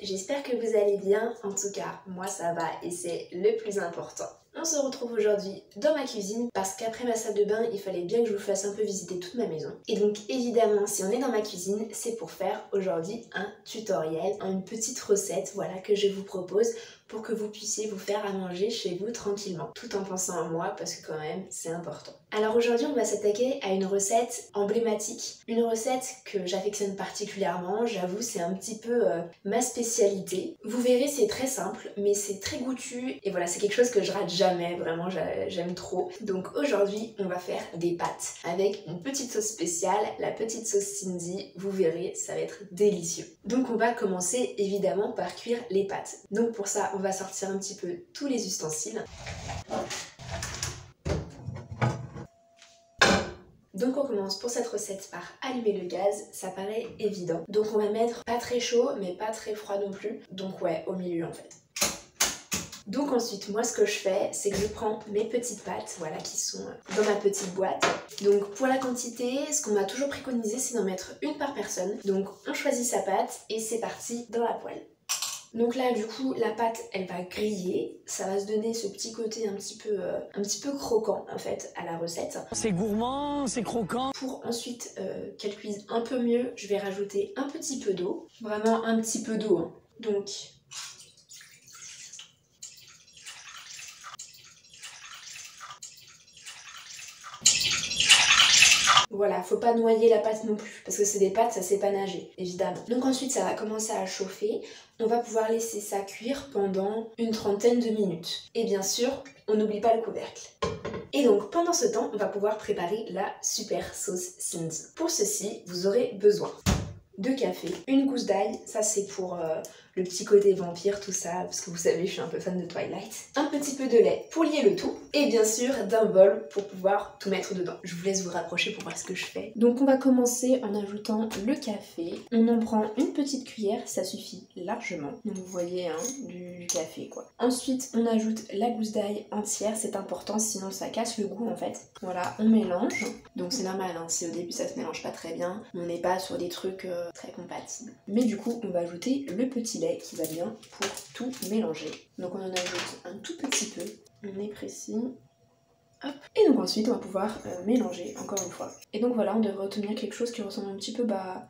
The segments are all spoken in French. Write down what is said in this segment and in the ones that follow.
j'espère que vous allez bien. En tout cas, moi ça va et c'est le plus important. On se retrouve aujourd'hui dans ma cuisine parce qu'après ma salle de bain, il fallait bien que je vous fasse un peu visiter toute ma maison. Et donc évidemment, si on est dans ma cuisine, c'est pour faire aujourd'hui un tutoriel, une petite recette, voilà, que je vous propose pour que vous puissiez vous faire à manger chez vous tranquillement, tout en pensant à moi parce que quand même, c'est important. Alors aujourd'hui, on va s'attaquer à une recette emblématique, une recette que j'affectionne particulièrement, j'avoue, c'est un petit peu ma spécialité. Vous verrez, c'est très simple, mais c'est très goûtu et voilà, c'est quelque chose que je rate jamais, vraiment, j'aime trop. Donc aujourd'hui, on va faire des pâtes avec une petite sauce spéciale, la petite sauce Cindy, vous verrez, ça va être délicieux. Donc on va commencer évidemment par cuire les pâtes. Donc pour ça, on va sortir un petit peu tous les ustensiles. Donc on commence pour cette recette par allumer le gaz, ça paraît évident. Donc on va mettre pas très chaud mais pas très froid non plus, donc ouais, au milieu en fait. Donc ensuite, moi ce que je fais, c'est que je prends mes petites pâtes, voilà, qui sont dans ma petite boîte. Donc pour la quantité, ce qu'on m'a toujours préconisé, c'est d'en mettre une par personne. Donc on choisit sa pâte et c'est parti dans la poêle. Donc là du coup la pâte elle va griller, ça va se donner ce petit côté un petit peu croquant en fait à la recette. C'est gourmand, c'est croquant. Pour ensuite qu'elle cuise un peu mieux, je vais rajouter un petit peu d'eau, vraiment un petit peu d'eau hein. Donc voilà, faut pas noyer la pâte non plus, parce que c'est des pâtes, ça sait pas nager, évidemment. Donc ensuite, ça va commencer à chauffer. On va pouvoir laisser ça cuire pendant une trentaine de minutes. Et bien sûr, on n'oublie pas le couvercle. Et donc, pendant ce temps, on va pouvoir préparer la super sauce Cindy. Pour ceci, vous aurez besoin de café, une gousse d'ail, ça c'est pour le petit côté vampire, tout ça, parce que vous savez, je suis un peu fan de Twilight. Un petit peu de lait pour lier le tout, et bien sûr d'un bol pour pouvoir tout mettre dedans. Je vous laisse vous rapprocher pour voir ce que je fais. Donc on va commencer en ajoutant le café. On en prend une petite cuillère, ça suffit largement. Donc vous voyez, hein, du café quoi. Ensuite, on ajoute la gousse d'ail entière, c'est important, sinon ça casse le goût en fait. Voilà, on mélange. Donc c'est normal, hein, si au début ça se mélange pas très bien, on n'est pas sur des trucs très compatibles. Mais du coup, on va ajouter le petit lait qui va bien pour tout mélanger. Donc on en ajoute un tout petit peu, on est précis. Hop. Et donc ensuite on va pouvoir mélanger encore une fois. Et donc voilà, on devrait obtenir quelque chose qui ressemble un petit peu à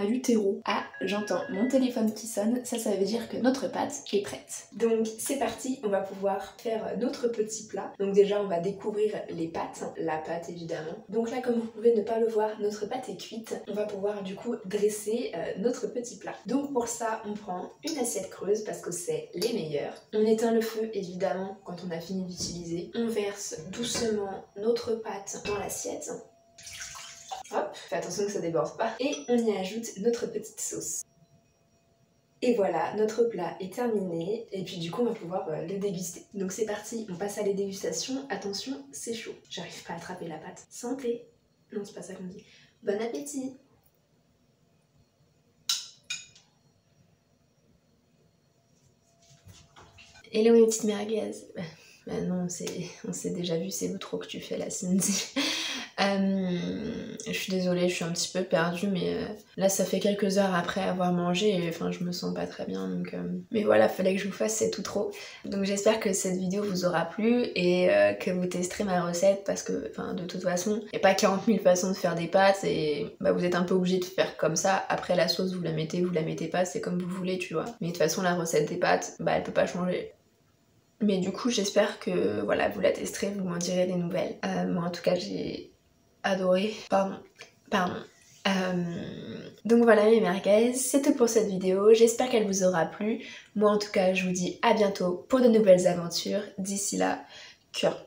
du terreau. Ah, j'entends mon téléphone qui sonne, ça veut dire que notre pâte est prête. Donc c'est parti, on va pouvoir faire notre petit plat. Donc déjà on va découvrir les pâtes, la pâte évidemment. Donc là comme vous pouvez ne pas le voir, notre pâte est cuite. On va pouvoir du coup dresser notre petit plat. Donc pour ça on prend une assiette creuse parce que c'est les meilleurs. On éteint le feu évidemment quand on a fini d'utiliser. On verse doucement notre pâte dans l'assiette. Hop, fais attention que ça déborde pas. Et on y ajoute notre petite sauce. Et voilà, notre plat est terminé. Et puis du coup, on va pouvoir le déguster. Donc c'est parti, on passe à la dégustation. Attention, c'est chaud. J'arrive pas à attraper la pâte. Santé! Non, c'est pas ça qu'on dit. Bon appétit! Hello mes petites merguez. Bah non, on s'est déjà vu, c'est l'outro que tu fais là, Cindy. Je suis désolée, je suis un petit peu perdue, mais là ça fait quelques heures après avoir mangé et enfin je me sens pas très bien, donc mais voilà, fallait que je vous fasse cet outro. Donc j'espère que cette vidéo vous aura plu et que vous testerez ma recette parce que enfin de toute façon, il n'y a pas 40 000 façons de faire des pâtes et bah, vous êtes un peu obligé de faire comme ça. Après la sauce, vous la mettez pas, c'est comme vous voulez, tu vois. Mais de toute façon la recette des pâtes, bah elle peut pas changer. Mais du coup j'espère que voilà, vous la testerez, vous m'en direz des nouvelles. Moi en tout cas j'ai adoré. Pardon. Donc voilà mes merguez, c'est tout pour cette vidéo, j'espère qu'elle vous aura plu. Moi en tout cas je vous dis à bientôt pour de nouvelles aventures. D'ici là, cœur